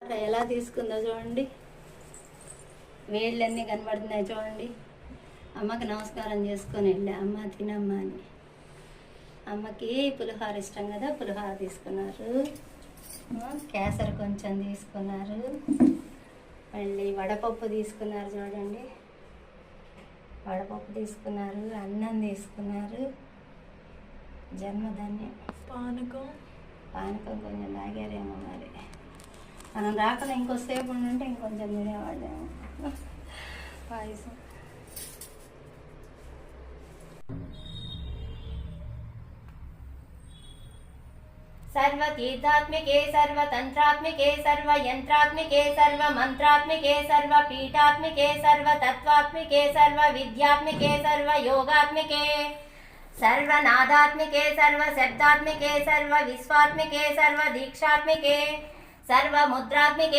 ఎలా తీసుకుందో చూడండి, వేళ్ళన్నీ కనబడుతున్నాయి చూడండి. అమ్మకి నమస్కారం చేసుకొని వెళ్ళా, అమ్మ తినమ్మా అని. అమ్మకి పులిహోర ఇష్టం కదా, పులిహోర తీసుకున్నారు. కేసర కొంచెం తీసుకున్నారు. మళ్ళీ వడపప్పు తీసుకున్నారు చూడండి, వడపప్పు తీసుకున్నారు. అన్నం తీసుకున్నారు. జన్మధాన్యం పానకం కొంచెం తాగారేమో మరి. మనం రాకుండా ఇంకోసేపు ఉంటే ఇంకొంచెం తినేవాళ్ళేమో. పాయసం सर्वतीर्थात्मिके सर्वतंत्रात्मिके सर्वयंत्रात्मिके सर्वमंत्रात्मिके सर्वपीठात्मिके सर्वतत्वात्मिके सर्वविद्यात्मिके सर्वयोगात्मिके सर्वनादात्मिके सर्वशब्दात्मिके सर्वविश्वात्मिके सर्वदीक्षात्मिके सर्वमुद्रात्मिके